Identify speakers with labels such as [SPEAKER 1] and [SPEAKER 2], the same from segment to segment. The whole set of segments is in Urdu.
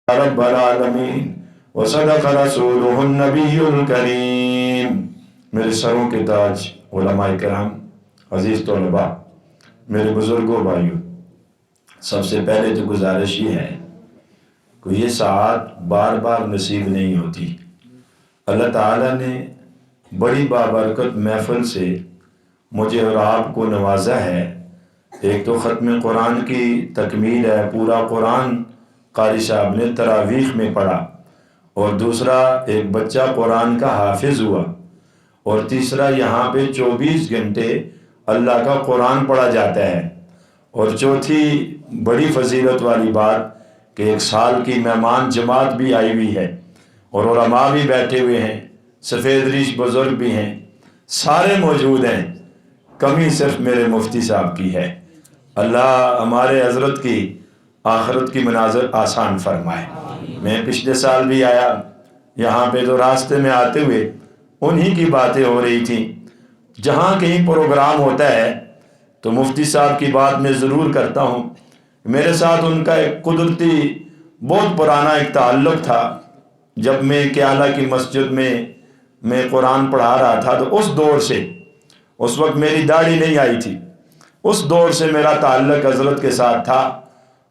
[SPEAKER 1] رب العالمین وصدق رسولہ النبی الکریم۔ میرے سروں کے تاج علماء کرام، عزیز طلباء، میرے بزرگوں بھائیوں، سب سے پہلے تو گزارش یہ ہے کہ یہ ساعت بار بار نصیب نہیں ہوتی۔ اللہ تعالیٰ نے بڑی بابرکت محفل سے مجھے اور آپ کو نوازا ہے۔ ایک تو ختم قرآن کی تکمیل ہے، پورا قرآن قاری صاحب نے تراویح میں پڑھا، اور دوسرا ایک بچہ قرآن کا حافظ ہوا، اور تیسرا یہاں پہ 24 گھنٹے اللہ کا قرآن پڑھا جاتا ہے، اور چوتھی بڑی فضیلت والی بات کہ ایک سال کی مہمان جماعت بھی آئی ہوئی ہے، اور علماء بھی بیٹھے ہوئے ہیں، سفید ریش بزرگ بھی ہیں، سارے موجود ہیں، کمی صرف میرے مفتی صاحب کی ہے۔ اللہ ہمارے حضرت کی آخرت کی مناظر آسان فرمائے۔ میں پچھلے سال بھی آیا یہاں پہ، تو راستے میں آتے ہوئے انہی کی باتیں ہو رہی تھیں۔ جہاں کہیں پروگرام ہوتا ہے تو مفتی صاحب کی بات میں ضرور کرتا ہوں۔ میرے ساتھ ان کا ایک قدرتی بہت پرانا ایک تعلق تھا۔ جب میں کیالہ کی مسجد میں قرآن پڑھا رہا تھا تو اس دور سے، اس وقت میری داڑھی نہیں آئی تھی، اس دور سے میرا تعلق حضرت کے ساتھ تھا،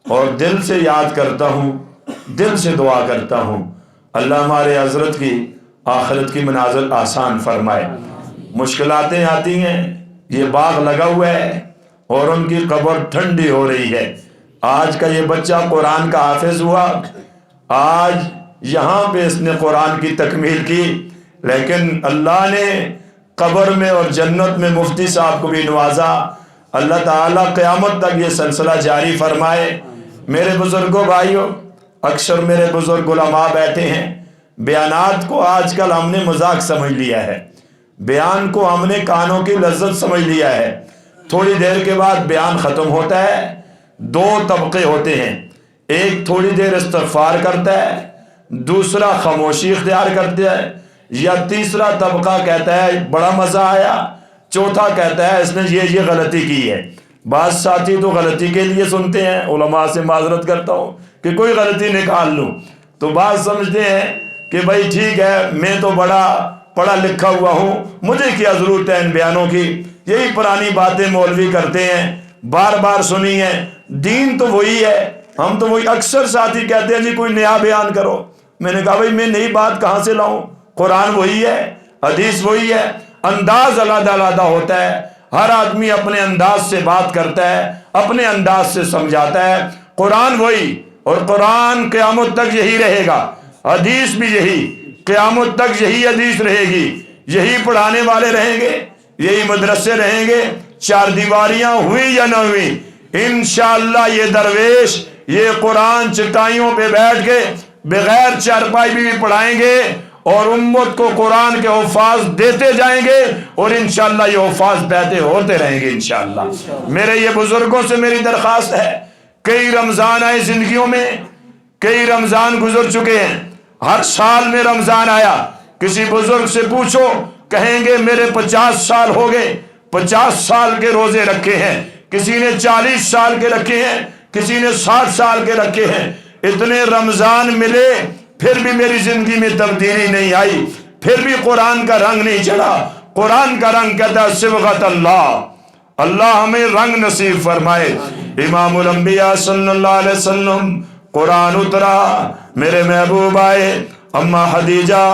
[SPEAKER 1] اور دل سے یاد کرتا ہوں، دل سے دعا کرتا ہوں اللہ ہمارے حضرت کی آخرت کی منازل آسان فرمائے۔ مشکلاتیں آتی ہیں، یہ باغ لگا ہوا ہے اور ان کی قبر ٹھنڈی ہو رہی ہے۔ آج کا یہ بچہ قرآن کا حافظ ہوا، آج یہاں پہ اس نے قرآن کی تکمیل کی، لیکن اللہ نے قبر میں اور جنت میں مفتی صاحب کو بھی نوازا۔ اللہ تعالیٰ قیامت تک یہ سلسلہ جاری فرمائے۔ میرے بزرگوں بھائیوں، اکثر میرے بزرگ علماء بیٹھے ہیں، بیانات کو آج کل ہم نے مذاق سمجھ لیا ہے، بیان کو ہم نے کانوں کی لذت سمجھ لیا ہے۔ تھوڑی دیر کے بعد بیان ختم ہوتا ہے، دو طبقے ہوتے ہیں، ایک تھوڑی دیر استغفار کرتا ہے، دوسرا خاموشی اختیار کرتا ہے، یا تیسرا طبقہ کہتا ہے بڑا مزہ آیا، چوتھا کہتا ہے اس نے یہ غلطی کی ہے۔ بعض ساتھی تو غلطی کے لیے سنتے ہیں، علماء سے معذرت کرتا ہوں کہ کوئی غلطی نکال لوں، تو بعض سمجھتے ہیں کہ بھائی ٹھیک ہے میں تو بڑا پڑھا لکھا ہوا ہوں، مجھے کیا ضرورت ہے ان بیانوں کی، یہی پرانی باتیں مولوی کرتے ہیں، بار بار سنی ہیں، دین تو وہی ہے، ہم تو وہی۔ اکثر ساتھی کہتے ہیں جی کوئی نیا بیان کرو۔ میں نے کہا بھائی میں نئی بات کہاں سے لاؤں، قرآن وہی ہے، حدیث وہی ہے، انداز علیحدہ علیحدہ ہوتا ہے، ہر آدمی اپنے انداز سے بات کرتا ہے، اپنے انداز سے سمجھاتا ہے۔ قرآن وہی، اور قرآن قیامت تک یہی رہے گا، حدیث بھی یہی، قیامت تک یہی حدیث رہے گی، یہی پڑھانے والے رہیں گے، یہی مدرسے رہیں گے، چار دیواریاں ہوئی یا نہ ہوئی، انشاءاللہ یہ درویش یہ قرآن چٹائیوں پہ بیٹھ کے بغیر چارپائی بھی پڑھائیں گے، اور امت کو قرآن کے حفاظ دیتے جائیں گے، اور انشاءاللہ یہ حفاظ بیٹھے ہوتے رہیں گے انشاءاللہ۔ میرے یہ بزرگوں سے میری درخواست ہے، کئی رمضان آئے زندگیوں میں، کئی رمضان گزر چکے ہیں، ہر سال میں رمضان آیا، کسی بزرگ سے پوچھو کہیں گے میرے 50 سال ہو گئے، 50 سال کے روزے رکھے ہیں، کسی نے 40 سال کے رکھے ہیں، کسی نے 60 سال کے رکھے ہیں۔ اتنے رمضان ملے پھر بھی میری زندگی میں تبدیلی نہیں آئی، پھر بھی قرآن کا رنگ نہیں چڑھا۔ قرآن کا رنگ کہتا ہے صبغت اللہ، اللہ ہمیں رنگ نصیب فرمائے۔ امام الانبیاء صلی اللہ علیہ وسلم قرآن اترا، میرے محبوب آئے، اماں خدیجہ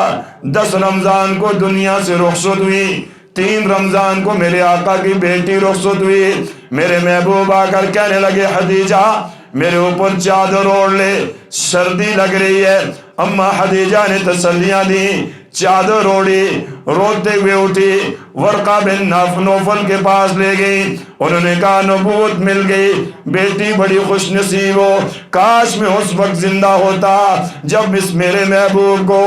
[SPEAKER 1] 10 رمضان کو دنیا سے رخصت ہوئی، 3 رمضان کو میرے آقا کی بیٹی رخصت ہوئی۔ میرے محبوب آ کر کہنے لگے خدیجہ میرے اوپر چادر اوڑھ لے، سردی لگ رہی ہے۔ اماں خدیجہ نے تسلیاں دی، چادر اوڑھی، روتے ہوئے اٹھی، ورقہ بن نوفل کے پاس لے گئی، انہوں نے کہا نبوت مل گئی، بیٹی بڑی خوش نصیب ہو، کاش میں اس وقت زندہ ہوتا جب اس میرے محبوب کو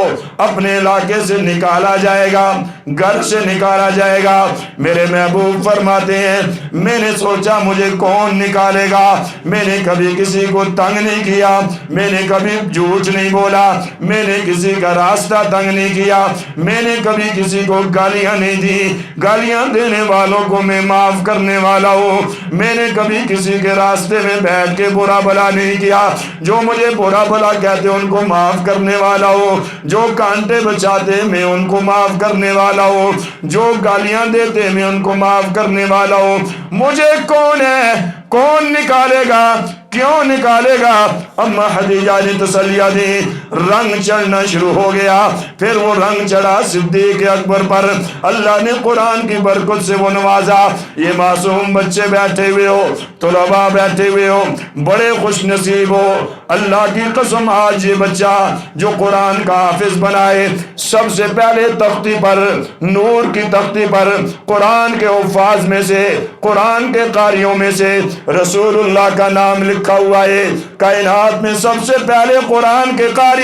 [SPEAKER 1] اپنے علاقے سے نکالا جائے گا، گھر سے نکالا جائے گا۔ میرے محبوب فرماتے ہیں میں نے سوچا مجھے کون نکالے گا، میں نے کبھی کسی کو تنگ نہیں کیا، میں نے کبھی جھوٹ نہیں بولا، میں نے کسی کا راستہ تنگ نہیں کیا، میں نے کبھی کسی کو گالیاں نہیں دی، گالیاں دینے والوں کو میں معاف کرنے والا ہوں۔ میں نے کبھی کسی کے راستے میں بیٹھ کے برا بھلا نہیں کیا، جو مجھے برا بھلا کہتے ان کو معاف کرنے والا ہوں، جو کانٹے بچاتے میں ان کو معاف کرنے والا ہوں، جو گالیاں دیتے میں ان کو معاف کرنے والا ہوں۔ مجھے کون ہے، کون نکالے گا، کیوں نکالے گا؟ اما خدیجہ نے تسلیہ دی، رنگ چڑھنا شروع ہو گیا۔ پھر وہ رنگ چڑھا صدیق اکبر پر، اللہ نے قرآن کی برکت سے وہ نوازا۔ یہ معصوم بچے بیٹھے ہوئے ہو، طلباء بیٹھے ہوئے ہو، بڑے خوش نصیب ہو۔ اللہ کی قسم آج یہ بچہ جو قرآن کا حافظ بنائے، سب سے پہلے تختی پر، نور کی تختی پر قرآن کے حفاظ میں سے، قرآن کے قاریوں میں سے رسول اللہ کا نام لکھا ہوا ہے۔ کائنات میں سب سے پہلے قرآن کے قاری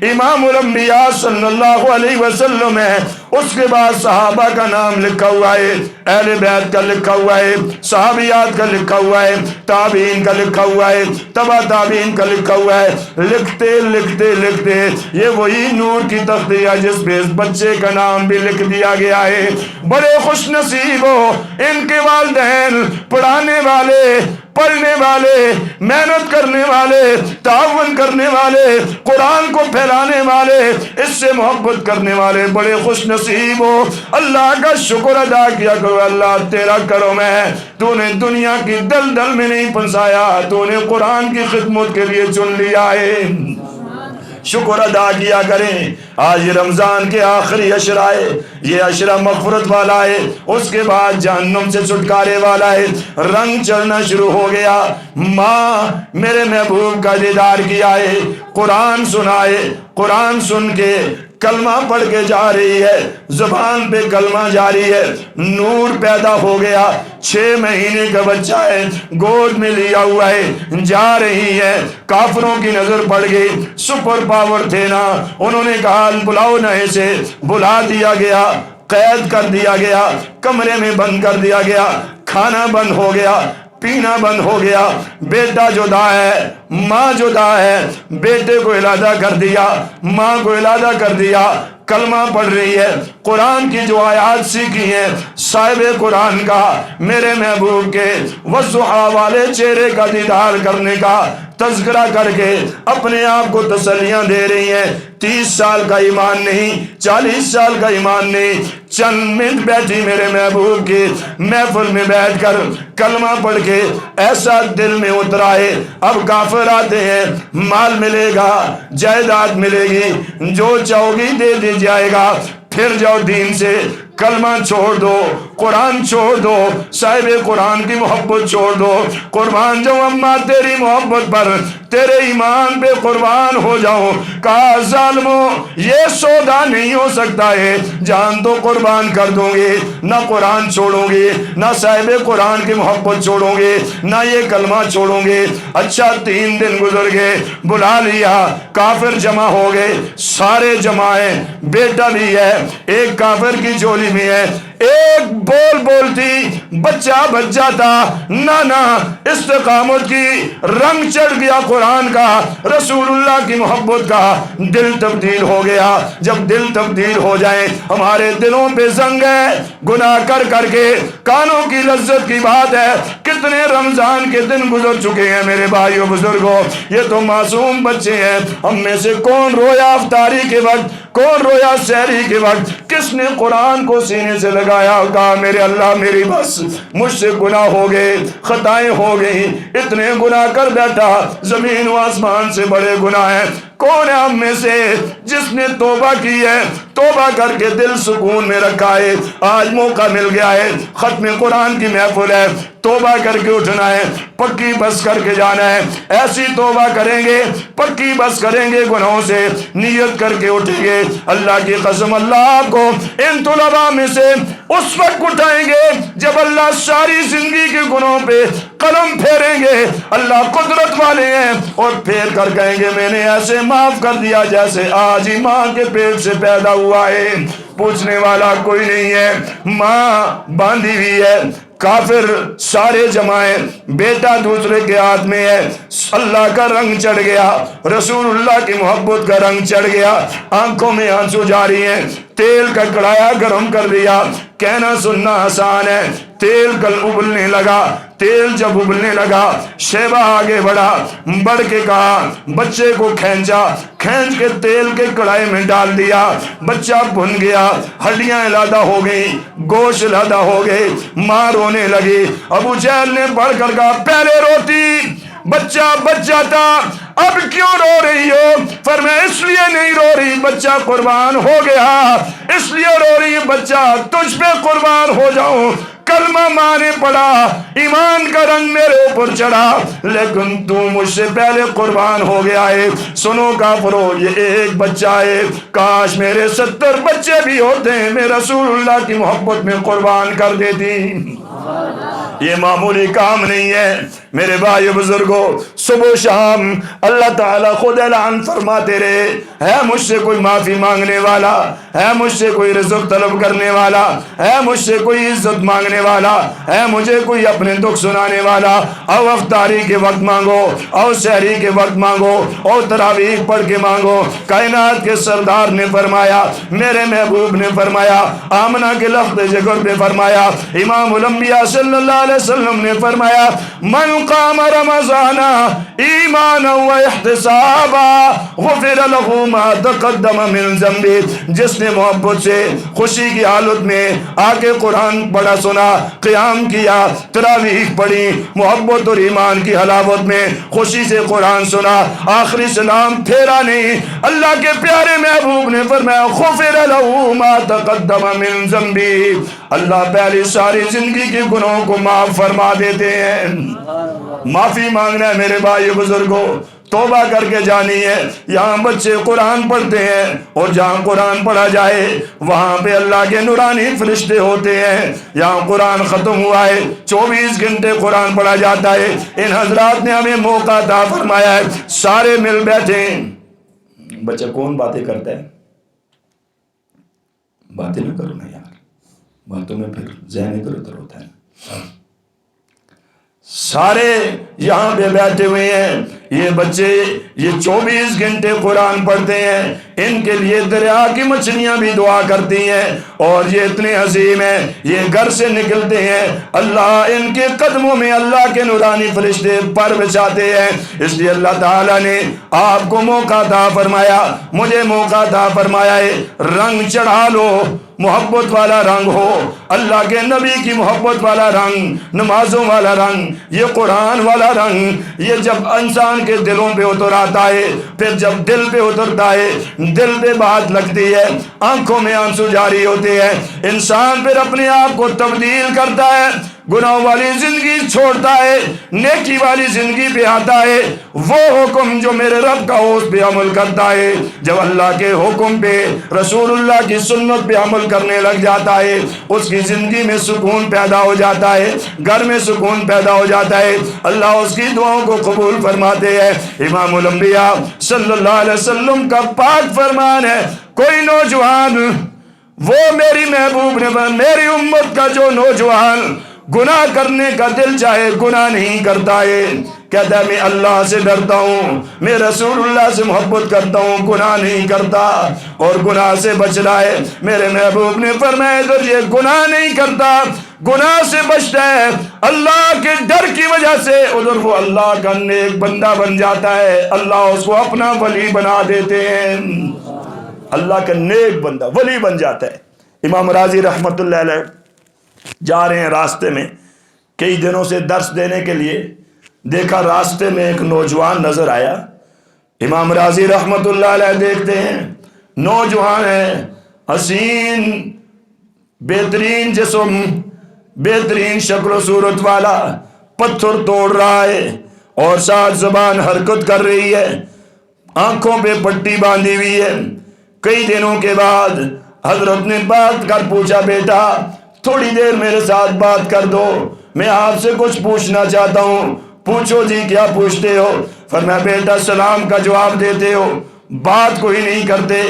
[SPEAKER 1] امام الانبیاء صلی اللہ علیہ وسلم ہے، اس کے بعد صحابہ کا نام لکھا ہوا ہے، اہل بیت کا لکھا ہوا ہے، صحابیات کا لکھا ہوا ہے، تابعین کا لکھا ہوا ہے، تبع تابعین کا لکھا ہوا ہے۔ لکھتے لکھتے لکھتے یہ وہی نور کی تختی ہے جس پہ اس بچے کا نام بھی لکھ دیا گیا ہے۔ بڑے خوش نصیب ہو ان کے والدین، پڑھانے والے، پڑھنے والے، محنت کرنے والے، تعاون کرنے والے، قرآن کو پھیلانے والے، اس سے محبت کرنے والے، بڑے خوش نصیب ہو۔ اللہ کا شکر ادا کیا کرو، اللہ تیرا کرم ہے، تو نے دنیا کی دلدل میں نہیں پھنسایا، تو نے قرآن کی خدمت کے لیے چن لیا ہے۔ شکر ادا کیا کریں۔ آج رمضان کے آخری عشرہ ہے، یہ عشرہ مغفرت والا ہے، اس کے بعد جہنم سے چھٹکارے والا ہے۔ رنگ چڑھنا شروع ہو گیا، ماں میرے محبوب کا دیدار کیا ہے، قرآن سنا ہے، قرآن سن کے کلمہ پڑھ کے جا رہی ہے، زبان پہ کلمہ جاری ہے، نور پیدا ہو گیا۔ 6 مہینے کا بچہ ہے، گود میں لیا ہوا ہے، جا رہی ہے۔ کافروں کی نظر پڑ گئی، سپر پاور تھے نا، انہوں نے کہا بلاؤ نہ اسے، بلا دیا گیا، قید کر دیا گیا، کمرے میں بند کر دیا گیا، کھانا بند ہو گیا، پینا بند ہو گیا۔ بیٹا جدا ہے، ماں جدا ہے، بیٹے کو علیحدہ کر دیا، ماں کو علیحدہ کر دیا۔ کلمہ پڑھ رہی ہے، قرآن کی جو آیات سیکھی ہیں، صاحب قرآن کا، میرے محبوب کے والضحیٰ والے چہرے کا دیدار کرنے کا تذکرہ کر کے اپنے آپ کو تسلیاں دے رہی ہیں۔ 30 سال کا ایمان نہیں، 40 سال کا ایمان نہیں، چند منٹ بیٹھی میرے محبوب کی محفل میں بیٹھ کر کلمہ پڑھ کے ایسا دل میں اترا ہے۔ اب کافر آتے ہیں، مال ملے گا، جائیداد ملے گی، جو چاہو گی دے دی جائے گا، پھر جاؤ دین سے، کلمہ چھوڑ دو، قرآن چھوڑ دو، صاحب قرآن کی محبت چھوڑ دو۔ قربان جاؤں اماں تیری محبت پر، تیرے ایمان پہ قربان ہو جاؤں۔ کہا ظالموں یہ سودا نہیں ہو سکتا ہے، جان تو قربان کر دوں گی، نہ قرآن چھوڑوں گی، نہ صاحب قرآن کی محبت چھوڑوں گی، نہ یہ کلمہ چھوڑوں گی۔ اچھا 3 دن گزر گئے، بلا لیا، کافر جمع ہو گئے، سارے جمع ہیں، بیٹا بھی ہے، ایک کافر کی جولی میں ہے، ایک بول بولتی بچہ بچ جاتا، نانا استقامت کی، رنگ چڑھ گیا قرآن کا، رسول اللہ کی محبت کا، دل تبدیل ہو گیا۔ جب دل تبدیل ہو جائے، ہمارے دلوں پہ زنگ ہے، گناہ کر کر کے کانوں کی لذت کی بات ہے۔ کتنے رمضان کے دن گزر چکے ہیں میرے بھائیوں بزرگوں، یہ تو معصوم بچے ہیں۔ ہم میں سے کون رویا افطاری کے وقت، کون رویا سحری کے وقت، کس نے قرآن کو سینے سے لگایا، کہا میرے اللہ میری بس، مجھ سے گناہ ہو گئے، خطائیں ہو گئی، اتنے گناہ کر بیٹھا، زمین و آسمان سے بڑے گناہ ہیں۔ کون ہے ہم میں سے جس نے توبہ کی ہے، توبہ کر کے دل سکون میں رکھا ہے؟ آج موقع مل گیا ہے، ختم قرآن کی محفل ہے، توبہ کر کے اٹھنا ہے، پکی بس کر کے جانا ہے۔ ایسی توبہ کریں گے، پکی بس کریں گے گناہوں سے، نیت کر کے اٹھیں گے، اللہ کی قسم اللہ آپ کو ان طلباء میں سے اس وقت اٹھائیں گے جب اللہ ساری زندگی کے گناہوں پہ قلم پھیریں گے۔ اللہ قدرت والے ہیں، اور پھیر کر کہیں گے میں نے ایسے معاف کر دیا جیسے آج ہی ماں کے پیٹ سے پیدا ہوا ہے۔ پوچھنے والا کوئی نہیں ہے، ماں باندھی ہوئی ہے، کافر سارے جمائیں، بیٹا دوسرے کے ہاتھ میں ہے، اللہ کا رنگ چڑھ گیا، رسول اللہ کی محبت کا رنگ چڑھ گیا، آنکھوں میں آنسو جاری ہیں، تیل کا کڑایا گرم کر دیا، کہنا سننا آسان ہے، تیل کل ابلنے لگا، تیل جب ابلنے لگا شیبہ آگے بڑھ کے کہا، بچے کو کھینچ کے تیل کے کڑھائی میں ڈال دیا، بچہ بھن گیا، ہڈیاں علیحدہ ہو گئی، گوشت علیحدہ ہو گئے، ماں رونے لگی، ابو جہل نے بڑھ کر کہا پہلے روتی، بچہ تھا، اب کیوں رو رہی ہو؟ فرمایا اس لیے نہیں رو رہی بچہ قربان ہو گیا، اس لیے رو رہی بچہ تجھ پہ قربان ہو جاؤں، کلمہ ماں نے پڑھا، ایمان کا رنگ میرے اوپر چڑھا، لیکن تو مجھ سے پہلے قربان ہو گیا ہے۔ سنو کافرو، یہ ایک بچہ ہے، کاش میرے 70 بچے بھی ہوتے ہیں، میں رسول اللہ کی محبت میں قربان کر دیتی۔ یہ معمولی کام نہیں ہے میرے بھائی بزرگوں، صبح شام اللہ تعالیٰ خود اعلان فرماتے رہے، ہے مجھ سے کوئی معافی مانگنے والا، ہے مجھ سے کوئی رزق طلب کرنے والا، ہے مجھ سے کوئی عزت مانگنے والا، ہے مجھے کوئی اپنے دکھ سنانے والا، او افطاری کے وقت مانگو، او سحری کے وقت مانگو، او تراویح پڑھ کے مانگو۔ کائنات کے سردار نے فرمایا، میرے محبوب نے فرمایا، آمنہ کے لفظ جگر نے فرمایا، امام الانبیاء صلی اللہ علیہ وسلم نے فرمایا، من قام رمضان ایمانا و احتسابا غفر له ما تقدم من ذنبه، جس نے محبت سے خوشی کی حالت میں آ کے قرآن پڑھا سنا، قیام کیا، تراویح پڑھی، محبت اور ایمان کی حلاوت میں خوشی سے قرآن سنا، آخری سلام پھیرا نہیں، اللہ کے پیارے محبوب نے فرمایا غفر له ما تقدم من ذنبه، اللہ پہلی ساری زندگی کے گناہوں کو معاف فرما دیتے ہیں۔ معافی مانگنا ہے میرے بھائی بزرگوں، توبہ کر کے جانی ہے۔ یہاں بچے قرآن پڑھتے ہیں، اور جہاں قرآن پڑھا جائے وہاں پہ اللہ کے نورانی فرشتے ہوتے ہیں۔ یہاں قرآن ختم ہوا ہے، 24 گھنٹے قرآن پڑھا جاتا ہے۔ ان حضرات نے ہمیں موقع عطا فرمایا ہے، سارے مل بیٹھے۔ بچہ کون باتیں کرتا ہے؟ باتیں نہ کرو نا یار، باتوں میں پھر ذہن ادھر ادھر ہوتا ہے۔ سارے یہاں پہ بیٹھے ہوئے ہیں، یہ بچے یہ 24 گھنٹے قرآن پڑھتے ہیں، ان کے لیے دریا کی مچھلیاں بھی دعا کرتی ہیں، اور یہ اتنے عظیم ہیں، یہ گھر سے نکلتے ہیں، اللہ ان کے قدموں میں اللہ کے نورانی فرشتے پر بچھاتے ہیں۔ اس لیے اللہ تعالیٰ نے آپ کو موقع عطا فرمایا، مجھے موقع عطا فرمایا ہے، رنگ چڑھا لو، محبت والا رنگ ہو، اللہ کے نبی کی محبت والا رنگ، نمازوں والا رنگ، یہ قرآن والا رنگ، یہ جب انسان کے دلوں پہ اتر آتا ہے، پھر جب دل پہ اترتا ہے، دل پہ بات لگتی ہے، آنکھوں میں آنسو جاری ہوتے ہیں، انسان پھر اپنے آپ کو تبدیل کرتا ہے، گناہ والی زندگی چھوڑتا ہے، نیکی والی زندگی پہ آتا ہے۔ وہ حکم جو میرے رب کا ہو اس پہ عمل کرتا ہے، جب اللہ کے حکم پہ، رسول اللہ کی سنت پہ عمل کرنے لگ جاتا ہے، اس کی زندگی میں سکون پیدا ہو جاتا ہے، گھر میں سکون پیدا ہو جاتا ہے، اللہ اس کی دعاؤں کو قبول فرماتے ہیں۔ امام الانبیاء صلی اللہ علیہ وسلم کا پاک فرمان ہے، کوئی نوجوان، وہ میری محبوب نے، میری امت کا جو نوجوان گناہ کرنے کا دل چاہے گناہ نہیں کرتا ہے، کہتا ہے میں اللہ سے ڈرتا ہوں، میں رسول اللہ سے محبت کرتا ہوں، گناہ نہیں کرتا اور گناہ سے بچ رہا ہے۔ میرے محبوب نے فرمایا اگر یہ گناہ نہیں کرتا، گناہ سے بچتا ہے، اللہ کے ڈر کی وجہ سے، ادھر وہ اللہ کا نیک بندہ بن جاتا ہے، اللہ اس کو اپنا ولی بنا دیتے ہیں، اللہ کا نیک بندہ ولی بن جاتا ہے۔ امام راضی رحمت اللہ علیہ جا رہے ہیں راستے میں، کئی دنوں سے درس دینے کے لیے، دیکھا راستے میں ایک نوجوان نظر آیا۔ امام راضی رحمت اللہ علیہ دیکھتے ہیں نوجوان ہے، حسین، بہترین جسم، بہترین شکل و صورت والا، پتھر توڑ رہا ہے اور ساتھ زبان حرکت کر رہی ہے، آنکھوں پہ پٹی باندھی ہوئی ہے۔ کئی دنوں کے بعد حضرت نے بات کر پوچھا، بیٹا تھوڑی دیر میرے ساتھ بات کر دو، میں آپ سے کچھ پوچھنا چاہتا ہوں۔ پوچھو جی، کیا پوچھتے ہو؟ فرمایا بیٹا سلام کا جواب دیتے ہو، بات کوئی نہیں کرتے،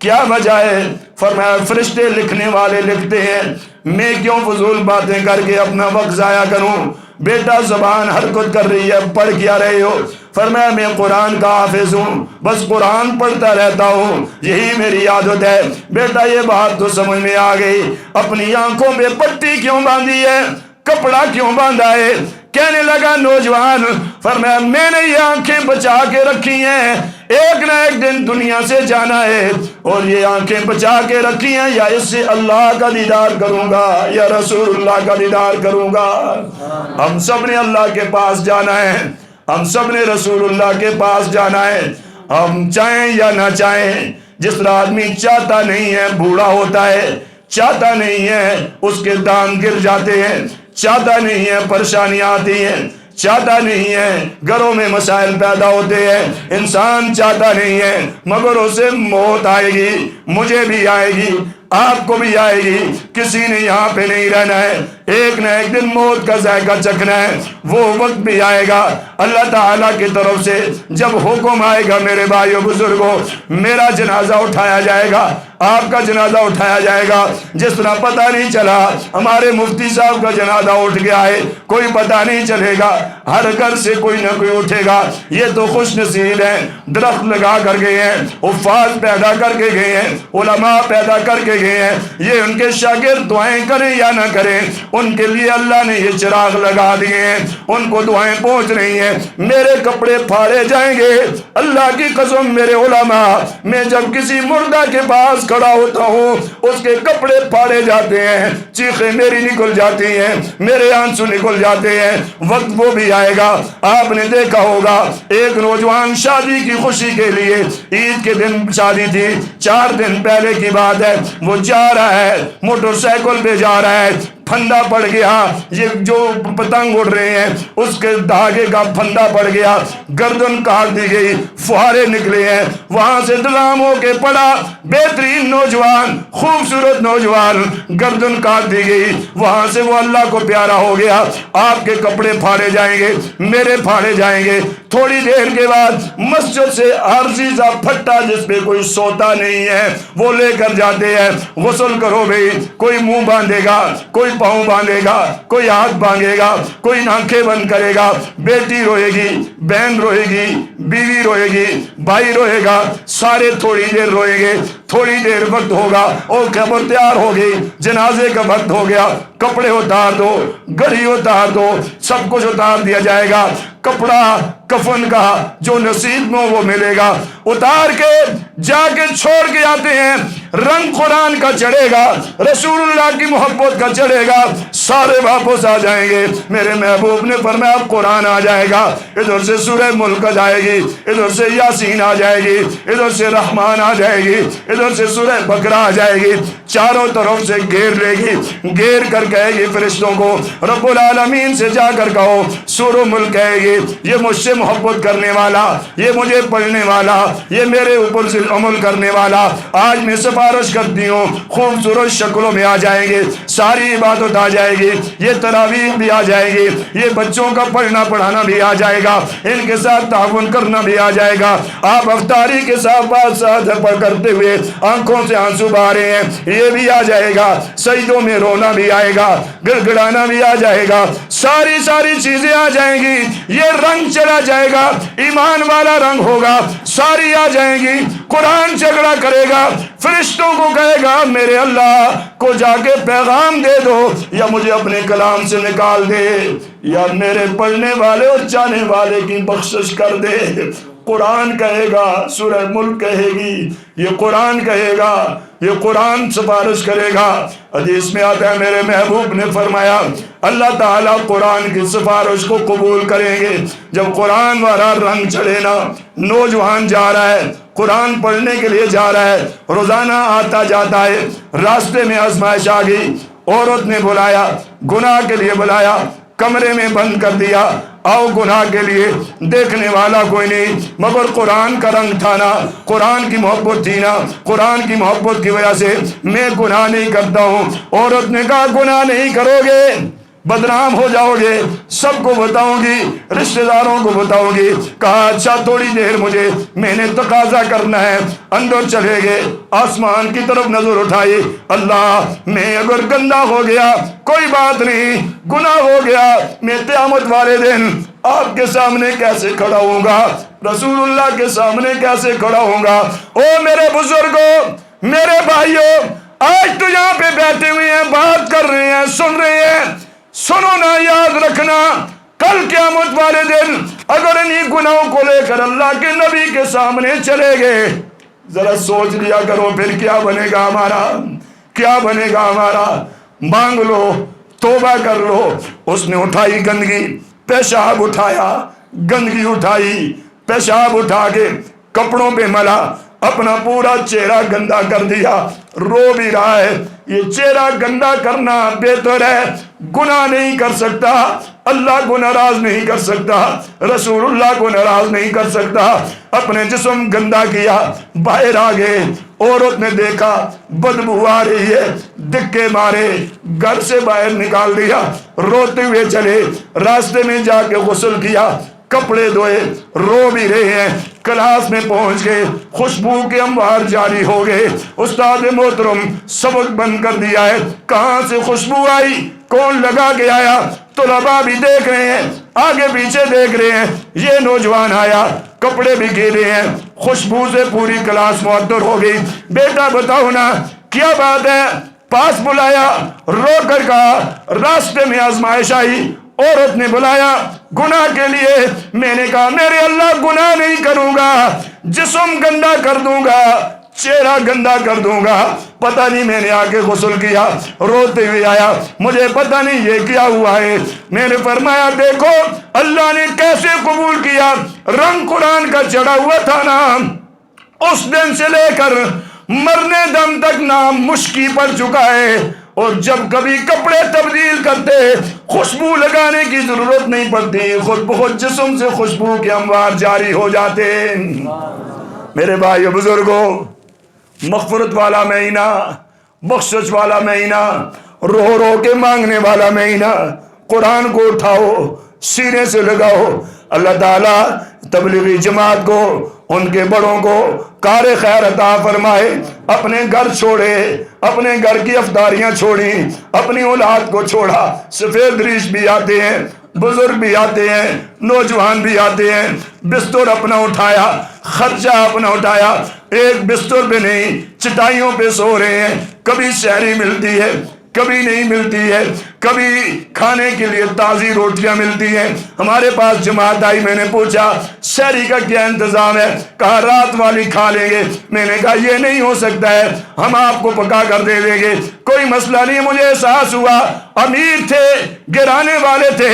[SPEAKER 1] کیا وجہ ہے؟ فرمایا فرشتے لکھنے والے لکھتے ہیں میں کیوں فضول باتیں کر کے اپنا وقت ضائع کروں؟ بیٹا زبان حرکت کر رہی ہے، پڑھ کیا رہے ہو؟ فرمایا میں قرآن کا حافظ ہوں، بس قرآن پڑھتا رہتا ہوں، یہی میری عادت ہے۔ بیٹا یہ بات تو سمجھ میں آ گئی، اپنی آنکھوں میں پٹی کیوں باندھی ہے، کپڑا کیوں باندھا ہے؟ کہنے لگا نوجوان، فرمایا میں نے یہ آنکھیں بچا کے رکھی ہیں، ایک نہ ایک دن دنیا سے جانا ہے، اور یہ آنکھیں بچا کے رکھی ہیں، یا اس سے اللہ کا دیدار کروں گا یا رسول اللہ کا دیدار کروں گا۔ ہم سب نے اللہ کے پاس جانا ہے، ہم سب نے رسول اللہ کے پاس جانا ہے، ہم چاہیں یا نہ چاہیں۔ جس طرح آدمی چاہتا نہیں ہے بوڑھا ہوتا ہے، چاہتا نہیں ہے اس کے دانت گر جاتے ہیں، چاہتا نہیں ہے پریشانیاں آتی ہیں، چاہتا نہیں ہے گھروں میں مسائل پیدا ہوتے ہیں، انسان چاہتا نہیں ہے، مگر اسے موت آئے گی، مجھے بھی آئے گی، آپ کو بھی آئے گی، کسی نے یہاں پہ نہیں رہنا ہے، ایک نہ ایک دن موت کا ذائقہ چکھنا ہے، وہ وقت بھی آئے گا۔ اللہ تعالیٰ کی طرف سے جب حکم آئے گا میرے بھائیو بزرگوں، میرا جنازہ اٹھایا جائے گا، آپ کا جنازہ اٹھایا جائے گا۔ جس طرح پتہ نہیں چلا ہمارے مفتی صاحب کا جنازہ اٹھ گیا ہے، کوئی پتہ نہیں چلے گا، ہر گھر سے کوئی نہ کوئی اٹھے گا۔ یہ تو خوش نصیب ہیں، درخت لگا کر گئے ہیں، حفاظ پیدا کر کے گئے ہیں، علماء پیدا کر کے گئے ہیں، یہ ان کے شاگرد دعائیں کریں یا نہ کریں، ان کے لیے اللہ نے یہ چراغ لگا دیے ہیں، ان کو دعائیں پہنچ رہی ہیں۔ میرے کپڑے پھاڑے جائیں گے، اللہ کی قسم میرے علماء، میں جب کسی مردہ کے پاس کھڑا ہوتا ہوں اس کے کپڑے پھاڑے جاتے ہیں، چیخیں میری نکل جاتی ہیں، میرے آنسو نکل جاتے ہیں۔ وقت وہ بھی آئے گا، آپ نے دیکھا ہوگا ایک نوجوان شادی کی خوشی کے لیے، عید کے دن شادی تھی، 4 دن پہلے کی بات ہے، وہ جا رہا ہے موٹر سائیکل پہ جا رہا ہے، پھندا پڑ گیا، یہ جو پتنگ اڑ رہے ہیں اس کے دھاگے کا پھندا پڑ گیا، گردن کاٹ دی گئی، فوارے نکلے ہیں، وہاں سے دلام ہو کے پڑا، بہترین نوجوان، خوبصورت نوجوان، گردن کاٹ دی گئی، وہاں سے وہ اللہ کو پیارا ہو گیا۔ آپ کے کپڑے پھاڑے جائیں گے، میرے پھاڑے جائیں گے۔ تھوڑی دیر کے بعد مسجد سے عارضی سا پھٹا جس پہ کوئی سوتا نہیں ہے وہ لے کر جاتے ہیں، غسل کرو بھئی، کوئی منہ باندھے گا، کوئی پاؤں باندھے گا، کوئی ہاتھ باندھے گا، کوئی آنکھیں بند کرے گا، بیٹی روئے گی، بہن روئے گی، بیوی روئے گی، بھائی روئے گا، سارے تھوڑی دیر روئیں گے، تھوڑی دیر وقت ہوگا اور قبر تیار ہو گئی، جنازے کا وقت ہو گیا، کپڑے اتار دو، گھڑی اتار دو، سب کچھ اتار دیا جائے گا، کپڑا کفن کا جو نصیب میں وہ ملے گا اتار کے جا کے چھوڑ کے آتے ہیں، رنگ قرآن کا چڑھے گا، رسول اللہ کی محبت کا چڑھے گا، سارے واپس آ جائیں گے۔ میرے محبوب نے فرمایا قرآن آ جائے گا، ادھر سے سورہ ملک آ جائے گی، ادھر سے یاسین آ جائے گی، ادھر سے رحمان آ جائے گی، ادھر سے سورہ بقرہ آ جائے گی، چاروں طرف سے گھیر لے گی، گھیر کر کہے گی فرشتوں کو رب العالمین سے جا کر کہو، سورہ ملک کہے گی یہ مجھ سے محبت کرنے والا، یہ مجھے پڑھنے والا، یہ میرے اوپر سے عمل کرنے والا، آج میں سفارش کرتی ہوں، خوبصورت شکلوں میں آ جائیں گے، ساری عبادت آ جائے گی، یہ تراویح بھی آ جائے گی، یہ بچوں کا پڑھنا پڑھانا بھی آ جائے گا، ان کے ساتھ تعاون کرنا بھی آ جائے گا۔ آپ افطاری کے ساتھ بات ساتھ کرتے ہوئے آنکھوں سے آنسو بہا رہے ہیں، یہ بھی آ جائے گا، سجدوں میں رونا بھی آئے گا، گڑ گڑانا بھی آ جائے گا، ساری چیزیں آ جائیں گی، یہ رنگ چلا جائے گا، ایمان والا رنگ ہوگا، ساری آ جائیں گی، قرآن جھگڑا کرے گا، فرشتوں کو کہے گا میرے اللہ کو جا کے پیغام دے دو، یا مجھے اپنے کلام سے نکال دے، یا میرے پڑھنے والے اور جانے والے کی بخشش کر دے۔ قرآن کہے گا، سورہ ملک کہے گی، یہ قرآن کہے گا، یہ قرآن سفارش کرے گا۔ حدیث میں آتا ہے میرے محبوب نے فرمایا اللہ تعالیٰ قرآن کی سفارش کو قبول کریں گے جب قرآن والا رنگ چڑھے نا۔ نوجوان جا رہا ہے، قرآن پڑھنے کے لیے جا رہا ہے، روزانہ آتا جاتا ہے، راستے میں آزمائش آ گئی، عورت نے بلایا، گناہ کے لیے بلایا، کمرے میں بند کر دیا، آؤ گناہ کے لیے، دیکھنے والا کوئی نہیں، مگر قرآن کا رنگ تھا نا، قرآن کی محبت تھی نا، قرآن کی محبت کی وجہ سے میں گناہ نہیں کرتا ہوں۔ عورت نے کہا گناہ نہیں کرو گے، بدنام ہو جاؤ گے، سب کو بتاؤں گی، رشتہ داروں کو بتاؤں گی۔ کہا اچھا تھوڑی دیر مجھے، میں نے تقاضا کرنا ہے۔ اندر چلے گئے، آسمان کی طرف نظر اٹھائی، اللہ میں اگر گندا ہو گیا کوئی بات نہیں، گناہ ہو گیا، میں قیامت والے دن آپ کے سامنے کیسے کھڑا ہوں گا، رسول اللہ کے سامنے کیسے کھڑا ہوں گا۔ او میرے بزرگوں، میرے بھائیوں، آج تو یہاں پہ بیٹھے ہوئے ہیں، بات کر رہے ہیں، سن رہے ہیں، سنو نا، یاد رکھنا کل قیامت والے دن اگر انہی گناہوں کو لے کر اللہ کے نبی کے سامنے چلے گئے، ذرا سوچ لیا کرو پھر کیا بنے گا ہمارا، کیا بنے گا ہمارا۔ مانگ لو، توبہ کر لو۔ اس نے اٹھائی گندگی، پیشاب اٹھایا، گندگی اٹھائی، پیشاب اٹھا کے کپڑوں پہ ملا، اپنا پورا چہرہ گندا کر دیا، رو بھی رہا ہے۔ یہ چہرہ گندا کرنا بہتر ہے، گناہ نہیں کر سکتا، اللہ کو ناراض نہیں کر سکتا، رسول اللہ کو ناراض نہیں کر سکتا۔ اپنے جسم گندا کیا، باہر آ گئے، عورت نے دیکھا بدبو آ رہی ہے، دھکے مارے، گھر سے باہر نکال دیا، روتے ہوئے چلے، راستے میں جا کے غسل کیا، کپڑے دھوئے، رو بھی رہے ہیں۔ کلاس میں پہنچ گئے، خوشبو کے انبار جاری ہو گئے۔ استاد محترم سبق بند کر دیا ہے، کہاں سے خوشبو آئی، کون لگا کے آیا؟ طلباء بھی دیکھ رہے ہیں، آگے پیچھے دیکھ رہے ہیں۔ یہ نوجوان آیا، کپڑے بھی گیلے ہیں، خوشبو سے پوری کلاس معطر ہو گئی۔ بیٹا بتاؤ نا کیا بات ہے؟ پاس بلایا، رو کر کہا راستے میں آزمائش آئی، عورت نے بلایا گناہ کے لیے، میں نے کہا میرے اللہ گناہ نہیں کروں گا، جسم گندا کر دوں گا، چہرہ گندا کر دوں گا۔ پتہ نہیں میں نے آگے غسل کیا، روتے ہوئے آیا، مجھے پتہ نہیں یہ کیا ہوا ہے۔ میں نے فرمایا دیکھو اللہ نے کیسے قبول کیا، رنگ قرآن کا چڑھا ہوا تھا نا، اس دن سے لے کر مرنے دم تک نام مشکی پڑ چکا ہے، اور جب کبھی کپڑے تبدیل کرتے خوشبو لگانے کی ضرورت نہیں پڑتی، خود بخود جسم سے خوشبو کے انوار جاری ہو جاتے۔ میرے بھائیو بزرگوں، مغفرت والا مہینہ، بخشش والا مہینہ، رو رو کے مانگنے والا مہینہ، قرآن کو اٹھاؤ، سینے سے لگاؤ۔ اللہ تعالیٰ تبلیغی جماعت کو، ان کے بڑوں کو کار خیر عطا فرمائے۔ اپنے گھر چھوڑے، اپنے گھر کی افطاریاں چھوڑی، اپنی اولاد کو چھوڑا، سفید ریش بھی آتے ہیں، بزرگ بھی آتے ہیں، نوجوان بھی آتے ہیں، بستر اپنا اٹھایا، خرچہ اپنا اٹھایا، ایک بستر پہ نہیں چٹائیوں پہ سو رہے ہیں۔ کبھی سحری ملتی ہے، کبھی نہیں ملتی ہے، کبھی کھانے کے لیے تازی روٹیاں ملتی ہیں۔ ہمارے پاس جماعت آئی، میں نے پوچھا سحری کا کیا انتظام ہے؟ کہا رات والی کھا لیں گے۔ میں نے کہا یہ نہیں ہو سکتا ہے، ہم آپ کو پکا کر دے دیں گے، کوئی مسئلہ نہیں۔ مجھے احساس ہوا امیر تھے، گرانے والے تھے،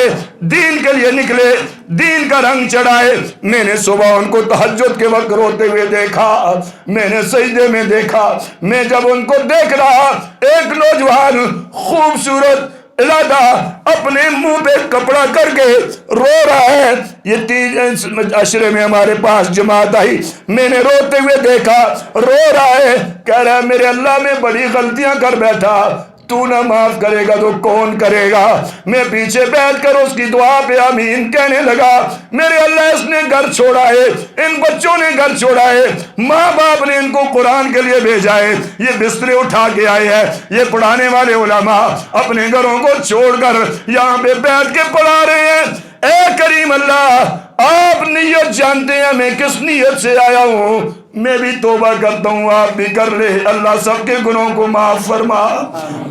[SPEAKER 1] دین کے لیے نکلے، دین کا رنگ چڑھائے۔ میں نے صبح ان کو تہجد کے وقت روتے ہوئے دیکھا، میں نے سجدے میں دیکھا۔ میں جب ان کو دیکھ رہا، ایک نوجوان خوبصورت علادہ اپنے منہ پہ کپڑا کر کے رو رہا ہے۔ یہ 3 عشرے میں ہمارے پاس جماعت آئی، میں نے روتے ہوئے دیکھا، رو رہا ہے، کہہ رہا ہے میرے اللہ میں بڑی غلطیاں کر بیٹھا، تو نہ معاف کرے گا تو کون کرے گا؟ میں پیچھے بیٹھ کر اس کی دعا پہ آمین کہنے لگا۔ میرے اللہ اس نے گھر چھوڑا ہے، ان بچوں نے گھر چھوڑا ہے، ماں باپ نے ان کو قرآن کے لیے بھیجا ہے، یہ بسترے اٹھا کے آئے ہیں، یہ پڑھانے والے علماء اپنے گھروں کو چھوڑ کر یہاں پہ بیٹھ کے پڑھا رہے ہیں۔ اے کریم اللہ، آپ نیت جانتے ہیں میں کس نیت سے آیا ہوں، میں بھی توبہ کرتا ہوں، آپ بھی کر لے، اللہ سب کے گناہوں کو معاف فرما۔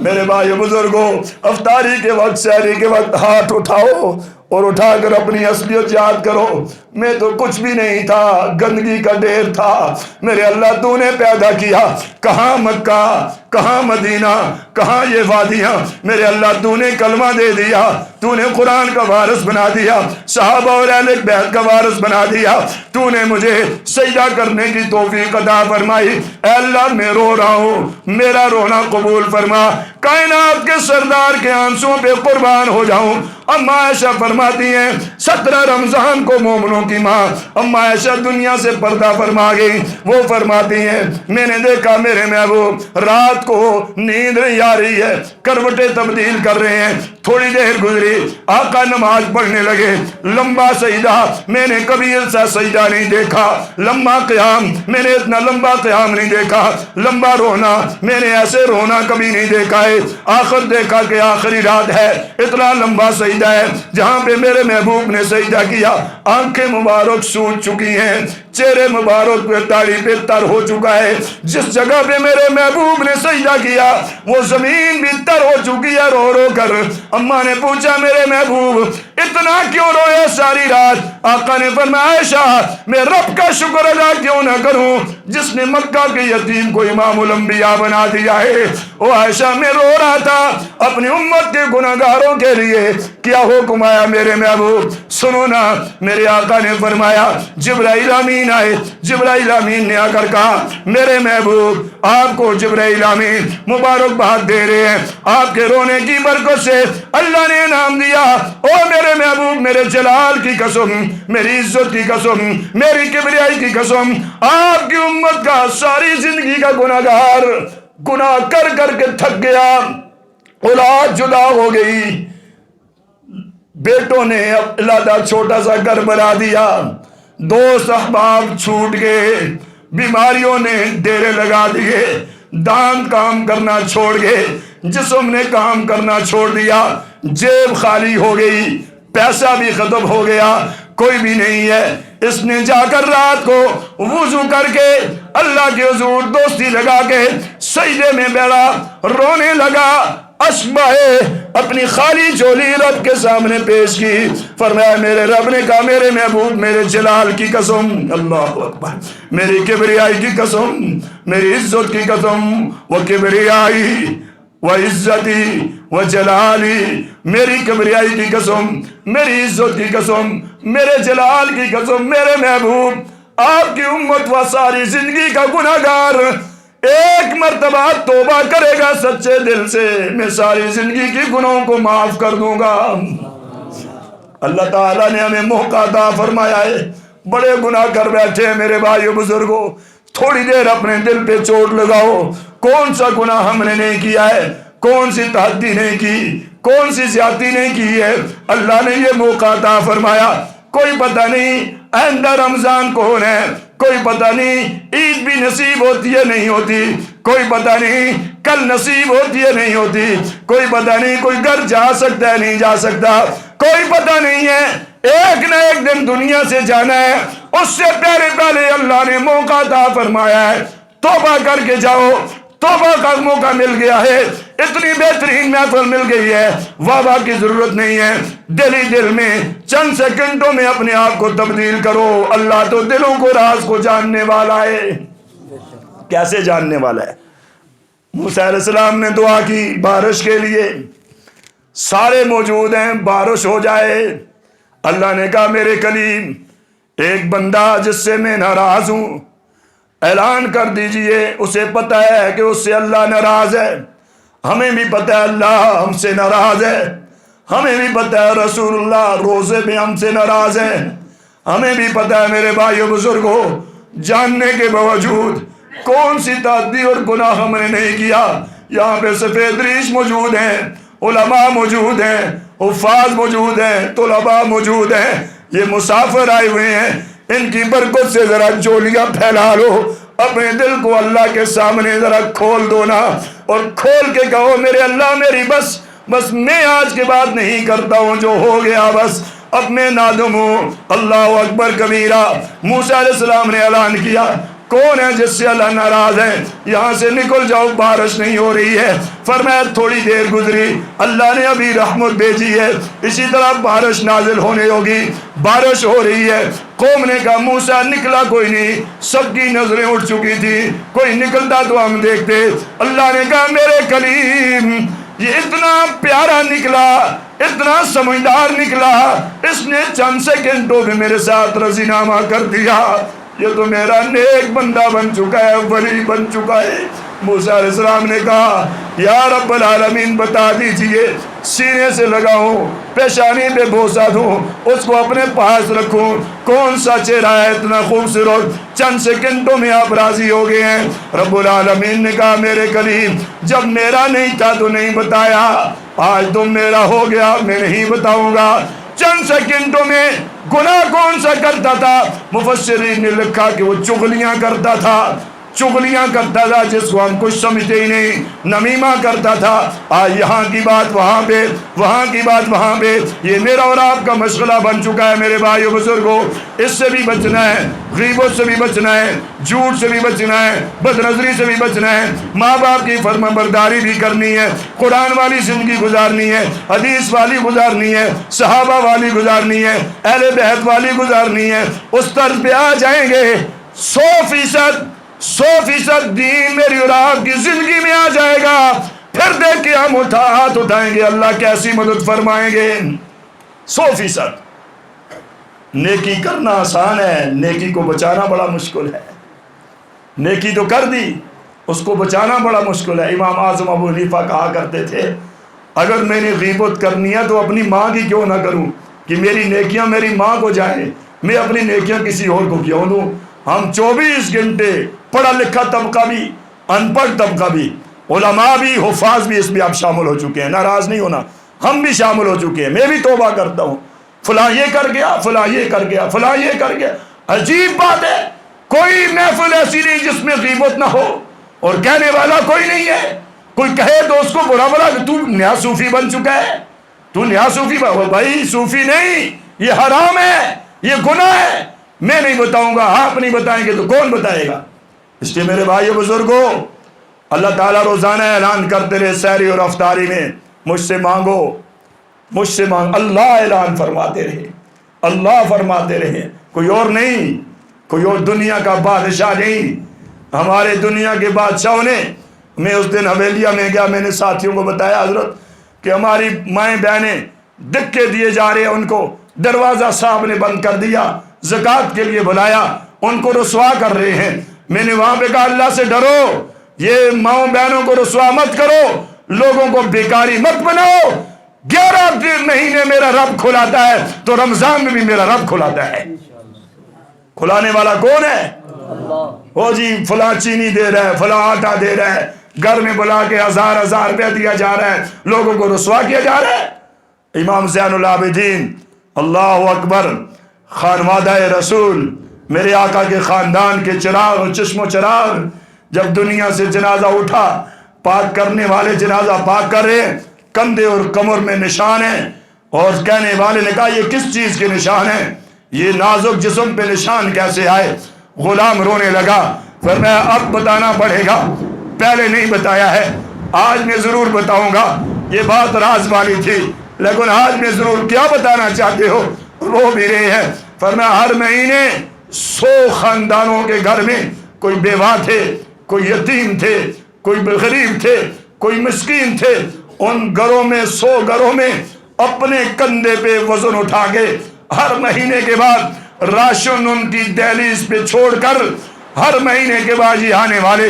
[SPEAKER 1] میرے بھائی بزرگوں، افطاری کے وقت، سحری کے وقت ہاتھ اٹھاؤ اور اٹھا کر اپنی اصلیت یاد کرو۔ میں تو کچھ بھی نہیں تھا، گندگی کا ڈھیر تھا، میرے اللہ تو نے پیدا کیا، کہاں مکہ، کہاں مدینہ، کہاں یہ وادیاں، میرے اللہ تو نے کلمہ دے دیا، تو نے قرآن کا وارث بنا دیا، صحابہ اور اہل بیت کا وارث بنا دیا، تو نے مجھے سجدہ کرنے کی توفیق عطا فرمائی۔ اے اللہ میں رو رہا ہوں، میرا رونا قبول فرما، کائنات کے سردار کے آنسوؤں پہ قربان ہو جاؤں۔ اما عائشہ فرماتی ہیں 17 رمضان کو مومنوں کی ماں اما عائشہ دنیا سے پردہ فرما گئی۔ وہ فرماتی ہیں میں نے دیکھا میرے محبوب رات کو نیند نہیں آ رہی ہے، کروٹیں تبدیل کر رہے ہیں، تھوڑی دیر گزری، آقا نماز پڑھنے لگے، لمبا سجدہ میں نے کبھی ایسا سجدہ نہیں دیکھا، لمبا قیام میں نے اتنا لمبا قیام نہیں دیکھا، لمبا رونا میں نے ایسے رونا کبھی نہیں دیکھا ہے۔ آخر دیکھا کہ آخری رات ہے، اتنا لمبا سجدہ ہے جہاں پہ میرے محبوب نے سجدہ کیا، آنکھیں مبارک سوج چکی ہیں، چہرے مبارک پہ داڑھی پہ تر ہو چکا ہے، جس جگہ پہ میرے محبوب نے سجدہ کیا وہ زمین بھی تر ہو چکی ہے رو رو کر۔ اماں نے پوچھا میرے محبوب اتنا کیوں روئے ساری رات؟ آقا نے فرمایا عائشہ میں رب کا شکر ادا کیوں نہ کروں جس نے مکہ کے یتیم کو امام الانبیاء بنا دیا ہے۔ او عائشہ میں رو رہا تھا اپنی امت کے گناہگاروں کے لیے، کیا حکم آیا میرے محبوب؟ سنو نا، میرے آقا نے فرمایا جبرائیل امین آئے، جبرائیل امین نے آ کر کہا میرے محبوب آپ کو جبرائیل امین مبارکباد دے رہے ہیں، آپ کے رونے کی برکت سے اللہ نے انعام دیا۔ او میرے محبوب میرے جلال کی قسم، میری عزت کی قسم، میری کبریائی کی قسم، آپ کی امت کا ساری زندگی کا گناہگار گناہ کر کر کے تھک گیا، اولاد جدا ہو گئی، بیٹوں نے علیحدہ چھوٹا سا گھر بنا دیا، دوست احباب چھوٹ گئے، بیماریوں نے ڈیرے لگا دیے، دانت کام کرنا چھوڑ گئے، جسم نے کام کرنا چھوڑ دیا، جیب خالی ہو گئی، پیسہ بھی ختم ہو گیا، کوئی بھی نہیں ہے۔ اس نے جا کر رات کو وضو کر کے اللہ کے حضور دوستی لگا کے سجدے میں بیٹھا، رونے لگا، اشبہ اپنی خالی جھولی رب کے سامنے پیش کی، فرمایا میرے رب نے کہا میرے محبوب میرے جلال کی قسم، اللہ اکبر، میری کبریائی کی قسم، میری عزت کی قسم، وہ کبریائی و عزتی و جلالی، میری کبریائی کی قسم، میری عزت کی قسم، میرے جلال کی قسم، میرے محبوب آپ کی امت و ساری زندگی کا گناہگار ایک مرتبہ توبہ کرے گا سچے دل سے، میں ساری زندگی کی گناہوں کو معاف کر دوں گا۔ اللہ تعالیٰ نے ہمیں موقع عطا فرمایا ہے، بڑے گناہ کر بیٹھے ہیں میرے بھائیو بزرگوں، تھوڑی دیر اپنے دل پہ چوٹ لگاؤ، کون سا گناہ ہم نے نہیں کیا ہے، کون سی تعدی نہیں کی، کون سی زیادتی نہیں کی ہے، اللہ نے یہ موقع عطا فرمایا۔ کوئی پتہ نہیں آئندہ رمضان کون ہے، کوئی پتہ نہیں عید بھی نصیب ہوتی ہے نہیں ہوتی، کوئی پتہ نہیں کل نصیب ہوتی ہے نہیں ہوتی، کوئی پتہ نہیں کوئی گھر جا سکتا ہے نہیں جا سکتا، کوئی پتہ نہیں ہے، ایک نہ ایک دن دنیا سے جانا ہے، اس سے پہلے اللہ نے موقع عطا فرمایا ہے، توبہ کر کے جاؤ، توبہ کا موقع مل گیا ہے، اتنی بہترین محفل مل گئی ہے، واہ واہ کی ضرورت نہیں ہے، دل ہی دل میں چند سیکنڈوں میں اپنے آپ کو تبدیل کرو، اللہ تو دلوں کو راز کو جاننے والا ہے۔ کیسے جاننے والا ہے؟ موسیٰ علیہ السلام نے دعا کی بارش کے لیے، سارے موجود ہیں بارش ہو جائے، اللہ نے کہا میرے کلیم ایک بندہ جس سے میں ناراض ہوں اعلان کر دیجئے، اسے پتہ ہے کہ اس سے اللہ ناراض ہے، ہمیں بھی پتہ ہے اللہ ہم سے ناراض ہے، ہمیں بھی پتہ ہے رسول اللہ روزے میں ہم سے ناراض ہے، ہمیں بھی پتہ ہے میرے بھائیو بزرگوں، جاننے کے باوجود کون سی تعدی اور گناہ ہم نے نہیں کیا۔ یہاں پہ سفید ریش موجود ہیں، علماء موجود ہیں، حفاظ موجود ہیں، طلباء موجود ہیں، یہ مسافر آئے ہوئے ہیں، ان کی برکت سے ذرا جولیاں پھیلا لو، اپنے دل کو اللہ کے سامنے ذرا کھول دو نا، اور کھول کے کہو میرے اللہ میری بس میں آج کے بعد نہیں کرتا ہوں، جو ہو گیا بس اب میں نادم ہوں۔ اللہ اکبر کبیرہ۔ موسیٰ علیہ السلام نے اعلان کیا کون ہے جس سے اللہ ناراض ہے، یہاں سے نکل جاؤ بارش نہیں ہو رہی ہے۔ فرمایا تھوڑی دیر گزری، اللہ نے ابھی رحمت بھیجی ہے، اسی طرح بارش نازل ہونے ہوگی، بارش ہو رہی ہے۔ قوم نے کہا موسیٰ نکلا کوئی نہیں، سب کی نظریں اٹھ چکی تھی، کوئی نکلتا تو ہم دیکھتے۔ اللہ نے کہا میرے کلیم یہ اتنا پیارا نکلا، اتنا سمجھدار نکلا، اس نے چند سیکنڈوں میں میرے ساتھ رضی نامہ کر دیا، یہ تو میرا نیک بندہ بن چکا ہے، ولی بن چکا ہے۔ موسیٰ علیہ السلام نے کہا یا رب العالمین بتا دیجئے، سینے سے لگاؤں، پیشانی پہ بوسہ دوں، اس کو اپنے پاس رکھوں، کون سا چہرہ ہے اتنا خوبصورت، چند سیکنڈوں میں آپ راضی ہو گئے ہیں۔ رب العالمین نے کہا میرے کلیم جب میرا نہیں تھا تو نہیں بتایا، آج تم میرا ہو گیا، میں نہیں بتاؤں گا چند سیکنڈوں میں گناہ کون سا کرتا تھا۔ مفسرین نے لکھا کہ وہ چغلیاں کرتا تھا، چغلیاں کرتا تھا جس کو ہم کچھ سمجھتے ہی نہیں، نمیمہ کرتا تھا۔ آج یہاں کی بات وہاں پہ، وہاں کی بات وہاں پہ، یہ میرا اور آپ کا مشغلہ بن چکا ہے میرے بھائیو بزرگوں۔ اس سے بھی بچنا ہے، غیبت سے بھی بچنا ہے، جھوٹ سے بھی بچنا ہے، بد نظری سے بھی بچنا ہے، ماں باپ کی فرما برداری بھی کرنی ہے، قرآن والی زندگی گزارنی ہے، حدیث والی گزارنی ہے، صحابہ والی گزارنی ہے، اہل بیت والی گزارنی ہے۔ اس طرز پہ آ جائیں گے 100% دین میری اور آپ کی زندگی میں آ جائے گا، پھر دیکھ کے ہم ہاتھ اٹھائیں گے اللہ کیسی مدد فرمائیں گے۔ 100%۔ نیکی کرنا آسان ہے، نیکی کو بچانا بڑا مشکل ہے۔ نیکی تو کر دی، اس کو بچانا بڑا مشکل ہے۔ امام اعظم ابو حنیفہ کہا کرتے تھے اگر میں نے غیبت کرنی ہے تو اپنی ماں کی کیوں نہ کروں کہ میری نیکیاں میری ماں کو جائیں، میں اپنی نیکیاں کسی اور کو کیوں دوں۔ ہم 24 گھنٹے پڑھا لکھا طبقہ بھی، ان پڑھ طبقہ بھی، علماء بھی، حفاظ بھی اس میں اب شامل ہو چکے ہیں، ناراض نہیں ہونا، ہم بھی شامل ہو چکے ہیں۔ میں بھی توبہ کرتا ہوں، فلاں یہ کر گیا، فلاں یہ کر گیا، فلاں یہ کر گیا۔ عجیب بات ہے، کوئی محفل ایسی نہیں جس میں غیبت نہ ہو، اور کہنے والا کوئی نہیں ہے۔ کوئی کہے تو اس کو برا بلا کہ تو نیا صوفی بن چکا ہے، تو نیا صوفی بھائی صوفی نہیں، یہ حرام ہے، یہ گناہ ہے۔ میں نہیں بتاؤں گا، آپ نہیں بتائیں گے تو کون بتائے گا؟ اس لیے میرے بھائیو بزرگوں، اللہ تعالیٰ روزانہ اعلان کرتے رہے سحری اور افطاری میں مجھ سے مانگو، مجھ سے مانگ۔ اللہ اعلان فرماتے رہے، اللہ فرماتے رہے، کوئی اور نہیں، کوئی اور دنیا کا بادشاہ نہیں۔ ہمارے دنیا کے بادشاہوں نے، میں اس دن حویلیہ میں گیا، میں نے ساتھیوں کو بتایا حضرت کہ ہماری مائیں بہنیں دکے دیے جا رہے ہیں، ان کو دروازہ صاحب نے بند کر دیا، زکوٰۃ کے لیے بلایا، ان کو رسوا کر رہے ہیں۔ میں نے وہاں پہ کہا اللہ سے ڈرو، یہ ماؤں بہنوں کو رسوا مت کرو، لوگوں کو بیکاری مت بناؤ۔ 11 مہینے میرا رب کھلاتا ہے تو رمضان میں بھی میرا رب کھلاتا ہے۔ کھلانے والا کون ہے؟ وہ جی فلاں چینی دے رہا ہے، فلاں آٹا دے رہا ہے، گھر میں بلا کے 1000 روپیہ دیا جا رہا ہے، لوگوں کو رسوا کیا جا رہا ہے۔ امام زین العابدین اللہ اکبر، خانوادہ رسول، میرے آقا کے خاندان کے چراغ و چشم و چراغ، جب دنیا سے جنازہ اٹھا، پاک کرنے والے جنازہ پاک کر رہے ہیں، کندھے اور کمر میں نشان ہیں، اور کہنے والے نے کہا یہ کس چیز کے نشان ہیں، یہ نازک جسم پہ نشان کیسے آئے؟ غلام رونے لگا، فرمایا اب بتانا پڑے گا، پہلے نہیں بتایا ہے، آج میں ضرور بتاؤں گا۔ یہ بات راز والی تھی لیکن آج میں ضرور، کیا بتانا چاہتے ہو؟ رو بھی رہے ہیں۔ فرمایا ہر مہینے 100 خاندانوں کے گھر میں کوئی بیوہ تھے، کوئی یتیم تھے، کوئی غریب تھے، کوئی مسکین تھے، ان گھروں میں 100 گھروں میں اپنے کندھے پہ وزن اٹھا کے ہر مہینے کے بعد راشن ان کی دہلیز پہ چھوڑ کر ہر مہینے کے بعد یہ آنے والے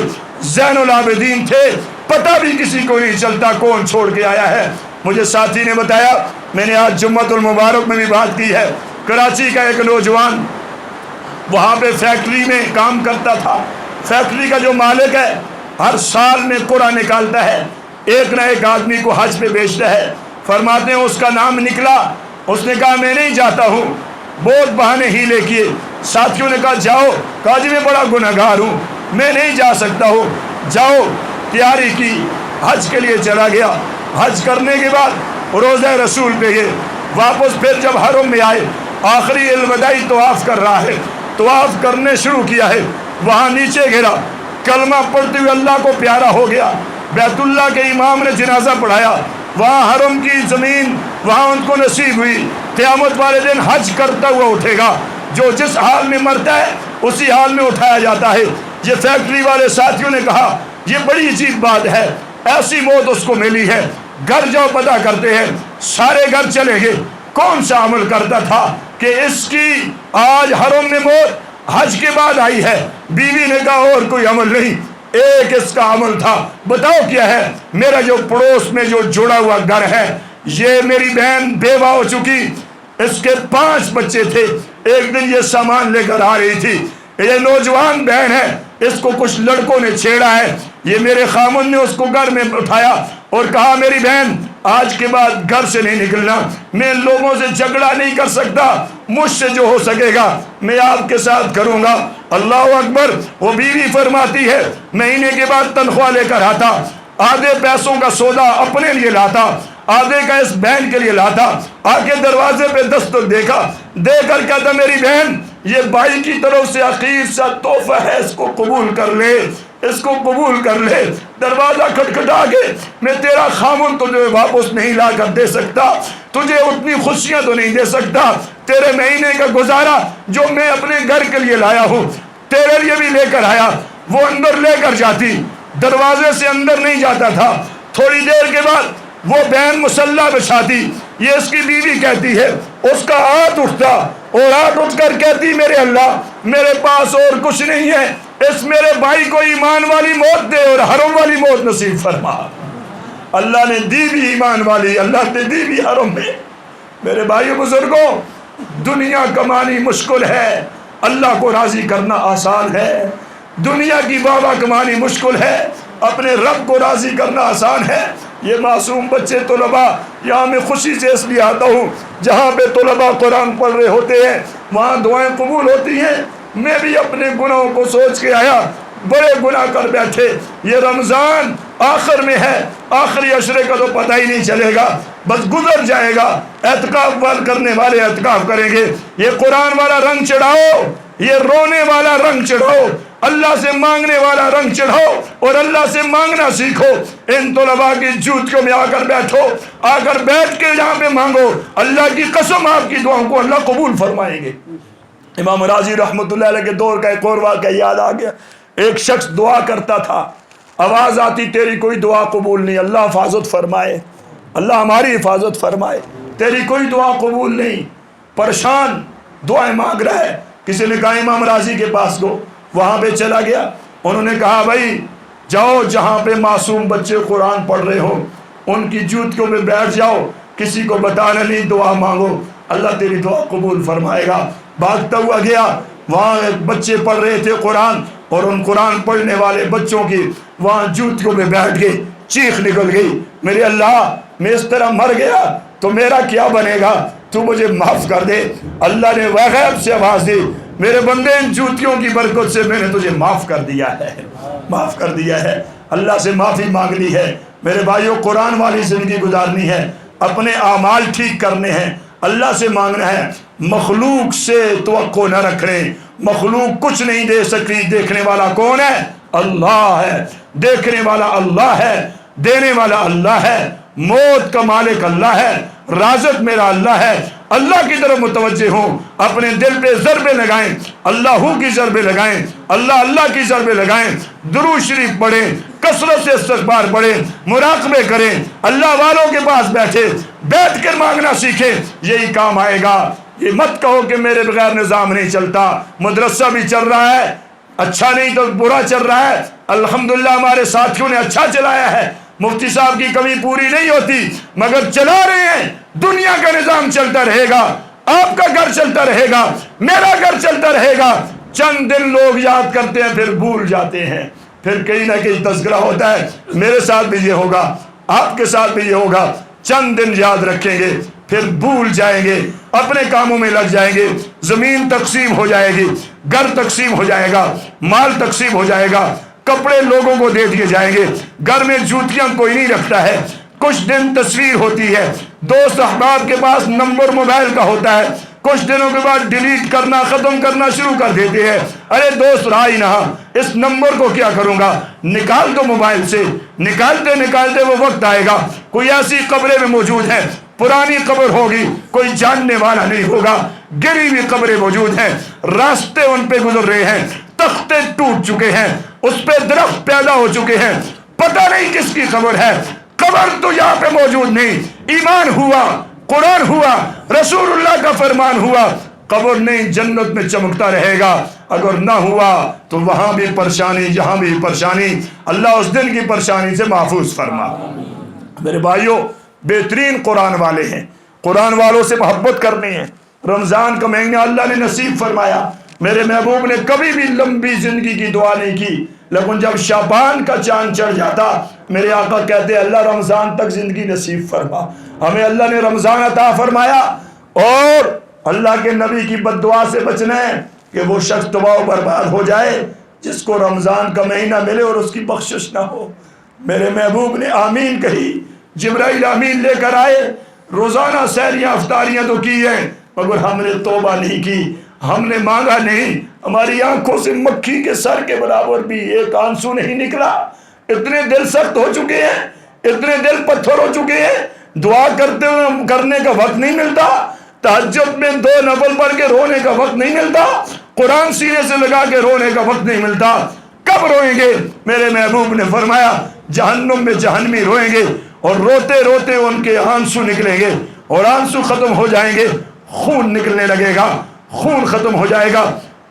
[SPEAKER 1] زین العابدین تھے، پتہ بھی کسی کو نہیں چلتا کون چھوڑ کے آیا ہے۔ مجھے ساتھی نے بتایا، میں نے آج جمعۃ المبارک میں بھی بات کی ہے، کراچی کا ایک نوجوان وہاں پہ فیکٹری میں کام کرتا تھا، فیکٹری کا جو مالک ہے ہر سال میں قرعہ نکالتا ہے، ایک نہ ایک آدمی کو حج پہ بھیجتا ہے۔ فرماتے ہیں اس کا نام نکلا، اس نے کہا میں نہیں جاتا ہوں، بہت بہانے ہی لے کیے، ساتھیوں نے کہا جاؤ، کہا جی میں بڑا گنہگار ہوں، میں نہیں جا سکتا ہوں، جاؤ۔ تیاری کی، حج کے لیے چلا گیا، حج کرنے کے بعد روضہ رسول پہ گئے، واپس پھر جب حرم میں آئے، آخری الوداعی طواف کر رہا ہے، طواف کرنے شروع کیا ہے، وہاں نیچے گرا، کلمہ پڑھتے ہوئے اللہ کو پیارا ہو گیا، بیت اللہ کے امام نے جنازہ پڑھایا، وہاں حرم کی زمین وہاں ان کو نصیب ہوئی، قیامت والے دن حج کرتا ہوا اٹھے گا، جو جس حال میں مرتا ہے اسی حال میں اٹھایا جاتا ہے۔ یہ فیکٹری والے ساتھیوں نے کہا یہ بڑی عجیب بات ہے، ایسی موت اس کو ملی ہے، گھر جاؤ پتہ کرتے ہیں۔ سارے گھر چلے گئے، کون سا عمل کرتا تھا کہ اس کی آج حرم میں موت حج کے بعد آئی ہے؟ بیوی نے کہا اور کوئی عمل نہیں، ایک اس کا عمل تھا، بتاؤ کیا ہے؟ میرا جو پڑوس میں جو جڑا ہوا گھر ہے، یہ میری بہن بیوہ ہو چکی، اس کے 5 بچے تھے، ایک دن یہ سامان لے کر آ رہی تھی، یہ نوجوان بہن ہے، اس کو کچھ لڑکوں نے چھیڑا ہے، یہ میرے خامن نے اس کو گھر میں اٹھایا اور کہا میری بہن آج کے بعد گھر سے نہیں نکلنا، میں لوگوں سے جھگڑا نہیں کر سکتا، مجھ سے جو ہو سکے گا میں آپ کے ساتھ کروں گا۔ اللہ اکبر۔ وہ بیوی فرماتی ہے مہینے کے بعد تنخواہ لے کر آتا، آدھے پیسوں کا سودا اپنے لیے لاتا، آدھے کا اس بہن کے لیے لاتا، آگے دروازے پہ دستک دیکھا، دے کر کہتا میری بہن یہ بھائی کی طرف سے عقیر سا تحفہ ہے، اس کو قبول کر لے، اس کو قبول کر لے۔ دروازہ کھٹکھٹا کے میں تیرا خامن تجھے واپس نہیں لا کر دے سکتا، تجھے اتنی خوشیاں تو نہیں دے سکتا، تیرے مہینے کا گزارا جو میں اپنے گھر کے لیے لایا ہوں تیرے لیے بھی لے کر آیا۔ وہ اندر لے کر جاتی، دروازے سے اندر نہیں جاتا تھا۔ تھوڑی دیر کے بعد وہ بہن مسلح بچھاتی، یہ اس کی بیوی کہتی ہے، اس کا ہاتھ اٹھتا اور ہاتھ اٹھ کر کہتی میرے اللہ میرے پاس اور کچھ نہیں ہے، اس میرے بھائی کو ایمان والی موت دے اور حرم والی موت نصیب فرما۔ اللہ نے دی بھی ایمان والی، اللہ نے دی بھی حرم میں۔ میرے بھائیو بزرگوں، دنیا کمانی مشکل ہے، اللہ کو راضی کرنا آسان ہے۔ دنیا کی بابا کمانی مشکل ہے، اپنے رب کو راضی کرنا آسان ہے۔ یہ معصوم بچے طلباء، یہاں میں خوشی سے اس لیے آتا ہوں جہاں پہ طلباء قرآن پڑھ رہے ہوتے ہیں وہاں دعائیں قبول ہوتی ہیں۔ میں بھی اپنے گناہوں کو سوچ کے آیا، بڑے گناہ کر بیٹھے، یہ رمضان آخر میں ہے، آخری عشرے کا تو پتہ ہی نہیں چلے گا، بس گزر جائے گا۔ اعتکاف کرنے والے اعتکاف کریں گے، یہ قرآن والا رنگ چڑھاؤ، یہ رونے والا رنگ چڑھاؤ، اللہ سے مانگنے والا رنگ چڑھاؤ اور اللہ سے مانگنا سیکھو۔ ان طلباء کی جوتیوں میں آ کر بیٹھو، آ کر بیٹھ کے یہاں پہ مانگو، اللہ کی قسم آپ کی دعاؤں کو اللہ قبول فرمائیں گے۔ امام راضی رحمۃ اللہ علیہ کے دور کا ایک اور واقعہ یاد آ گیا۔ ایک شخص دعا کرتا تھا، آواز آتی تیری کوئی دعا قبول نہیں، اللہ حفاظت فرمائے، اللہ ہماری حفاظت فرمائے، تیری کوئی دعا قبول نہیں، پریشان دعائیں مانگ رہا ہے۔ کسی نے کہا امام راضی کے پاس گو، وہاں پہ چلا گیا، انہوں نے کہا بھائی جاؤ جہاں پہ معصوم بچے قرآن پڑھ رہے ہو ان کی جوتیوں میں بیٹھ جاؤ، کسی کو بتانا نہیں، دعا مانگو، اللہ تیری دعا قبول فرمائے گا۔ بھاگتا ہوا گیا، وہاں بچے پڑھ رہے تھے قرآن، اور ان قرآن پڑھنے والے بچوں کی وہاں جوتیوں میں بیٹھ گئے، چیخ نکل گئی، میرے اللہ میں اس طرح مر گیا تو میرا کیا بنے گا، تو مجھے معاف کر دے۔ اللہ نے غیب سے آواز دی، میرے بندے ان جوتیوں کی برکت سے میں نے تجھے معاف کر دیا ہے، معاف کر دیا ہے۔ اللہ سے معافی مانگنی ہے میرے بھائیوں، قرآن والی زندگی گزارنی ہے، اپنے اعمال ٹھیک کرنے ہیں، اللہ سے مانگنا ہے، مخلوق سے توقع نہ رکھنے۔ مخلوق کچھ نہیں دے سکتی، دیکھنے والا کون ہے؟ اللہ ہے، دیکھنے والا اللہ ہے، دینے والا اللہ ہے، موت کا مالک اللہ ہے، رازق میرا اللہ ہے۔ اللہ کی طرف متوجہ ہوں، اپنے دل پہ ضربے لگائیں، اللہ کی ضربے لگائیں، اللہ کی ضربے لگائیں، درود شریف پڑھیں، کثرت سے استغفار پڑھیں، مراقبے کریں، اللہ والوں کے پاس بیٹھ کر مانگنا سیکھیں، یہی کام آئے گا۔ یہ مت کہو کہ میرے بغیر نظام نہیں چلتا، مدرسہ بھی چل رہا ہے، اچھا نہیں تو برا چل رہا ہے، الحمدللہ ہمارے ساتھیوں نے اچھا چلایا ہے، مفتی صاحب کی کمی پوری نہیں ہوتی مگر چلا رہے ہیں۔ دنیا کا نظام چلتا رہے گا، آپ کا گھر چلتا رہے گا، میرا گھر چلتا رہے گا۔ چند دن لوگ یاد کرتے ہیں پھر بھول جاتے ہیں، پھر کہیں نہ کہیں تذکرہ ہوتا ہے، میرے ساتھ بھی یہ ہوگا، آپ کے ساتھ بھی یہ ہوگا، چند دن یاد رکھیں گے پھر بھول جائیں گے، اپنے کاموں میں لگ جائیں گے، زمین تقسیم ہو جائے گی، گھر تقسیم ہو جائے گا، مال تقسیم ہو جائے گا، کپڑے لوگوں کو دے دیے جائیں گے، گھر میں جوتیاں کوئی نہیں رکھتا ہے، کچھ دن تصویر ہوتی ہے، دوست احباب کے پاس نمبر موبائل کا ہوتا ہے، کچھ دنوں کے بعد ڈیلیٹ کرنا ختم کرنا شروع کر دیتے ہیں، ارے دوست رہا ہی نہ، اس نمبر کو کیا کروں گا، نکال دو موبائل سے، نکالتے وہ وقت آئے گا، کوئی ایسی قبریں میں موجود ہیں، پرانی قبر ہوگی، کوئی جاننے والا نہیں ہوگا، گری ہوئی قبریں موجود ہیں، راستے ان پہ گزر رہے ہیں، تختے ٹوٹ چکے ہیں، اس پہ درخت پیدا ہو چکے ہیں، پتہ نہیں کس کی قبر ہے، قبر تو یہاں پہ موجود نہیں، ایمان ہوا، قرآن ہوا، رسول اللہ کا فرمان ہوا، قبر نہیں جنت میں چمکتا رہے گا، اگر نہ ہوا تو وہاں بھی پریشانی یہاں بھی پریشانی، اللہ اس دن کی پریشانی سے محفوظ فرما۔ میرے بھائیوں، بہترین قرآن والے ہیں، قرآن والوں سے محبت کرنی ہے۔ رمضان کا مہینہ اللہ نے نصیب فرمایا،
[SPEAKER 2] میرے محبوب نے کبھی بھی لمبی زندگی کی دعا نہیں کی، لیکن جب شعبان کا چاند چڑھ جاتا میرے آقا کہتے اللہ رمضان تک زندگی نصیب فرما۔ ہمیں اللہ نے رمضان عطا فرمایا، اور اللہ کے نبی کی بد دعا سے بچنا ہے کہ وہ شخص تباہ و برباد ہو جائے جس کو رمضان کا مہینہ ملے اور اس کی بخشش نہ ہو۔ میرے محبوب نے آمین کہی، جبرائیل آمین لے کر آئے، روزانہ سحریاں افطاریاں تو کی ہیں مگر ہم نے توبہ نہیں کی، ہم نے مانگا نہیں، ہماری آنکھوں سے مکھی کے سر کے برابر بھی ایک آنسو نہیں نکلا۔ اتنے دل سخت ہو چکے ہیں، اتنے دل پتھر ہو چکے ہیں، دعا کرنے کا وقت نہیں ملتا، تہجد میں 2 نفل پڑھ کے رونے کا وقت نہیں ملتا، قرآن سینے سے لگا کے رونے کا وقت نہیں ملتا۔ کب روئیں گے؟ میرے محبوب نے فرمایا جہنم میں جہنمی روئیں گے اور روتے روتے ان کے آنسو نکلیں گے، اور آنسو ختم ہو جائیں گے، خون نکلنے لگے گا، خون ختم ہو جائے گا،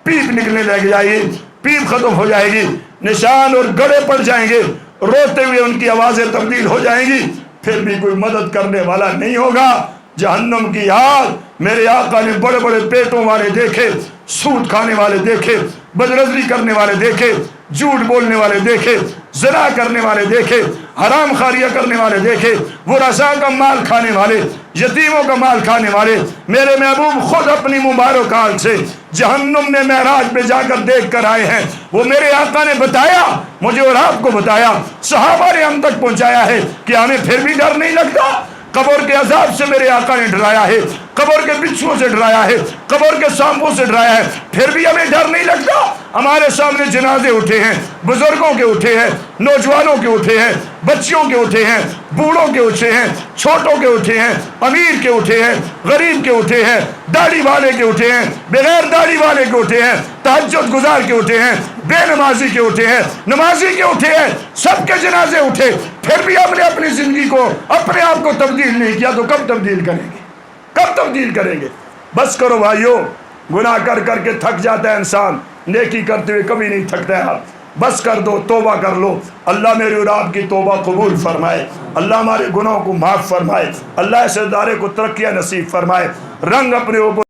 [SPEAKER 2] پیپ نکلنے لگ جائے گی، پیپ ختم ہو جائے گی، نشان اور گڑے پڑ جائیں گے، روتے ہوئے ان کی آوازیں تبدیل ہو جائیں گی، پھر بھی کوئی مدد کرنے والا نہیں ہوگا۔ جہنم کی آگ میرے آقا نے بڑے بڑے پیٹوں والے دیکھے، سود کھانے والے دیکھے، بدنظری کرنے والے دیکھے، جھوٹ بولنے والے دیکھے، زنا کرنے والے دیکھے، حرام خاریاں کرنے والے دیکھے، وہ رضا کا مال کھانے والے، یتیموں کا مال کھانے والے۔ میرے محبوب خود اپنی مبارک آنکھ سے جہنم میں معراج پہ جا کر دیکھ کر آئے ہیں۔ وہ میرے آقا نے بتایا، مجھے اور آپ کو بتایا، صحابہ نے ہم تک پہنچایا ہے کہ ہمیں پھر بھی ڈر نہیں لگتا۔ قبر کے عذاب سے میرے آقا نے ڈرایا ہے، قبر کے بچھوؤں سے ڈرایا ہے، قبر کے سانپوں سے ڈرایا ہے، پھر بھی ہمیں ڈر نہیں لگتا۔ ہمارے سامنے جنازے اٹھے ہیں، بزرگوں کے اٹھے ہیں، نوجوانوں کے اٹھے ہیں، بچیوں کے اٹھے ہیں، بوڑھوں کے اٹھے ہیں، چھوٹوں کے اٹھے ہیں، امیر کے اٹھے ہیں، غریب کے اٹھے ہیں، داڑھی والے کے اٹھے ہیں، بغیر داڑھی والے کے اٹھے ہیں، تہجد گزار کے اٹھے ہیں، بے نمازی کے اٹھے ہیں، نمازی کے اٹھے ہیں، سب کے جنازے اٹھے، پھر بھی ہم نے اپنی زندگی کو، اپنے آپ کو تبدیل نہیں کیا، تو کب تبدیل کریں گے؟ کب تبدیل کریں گے؟ بس کرو بھائیو، گناہ کر کر کے تھک جاتا ہے انسان، نیکی کرتے ہوئے کبھی نہیں تھکتا ہے۔ آپ بس کر دو، توبہ کر لو۔ اللہ میری اور آپ کی توبہ قبول فرمائے، اللہ ہمارے گناہوں کو معاف فرمائے، اللہ اس ادارے کو ترقیاں نصیب فرمائے، رنگ اپنے اوپر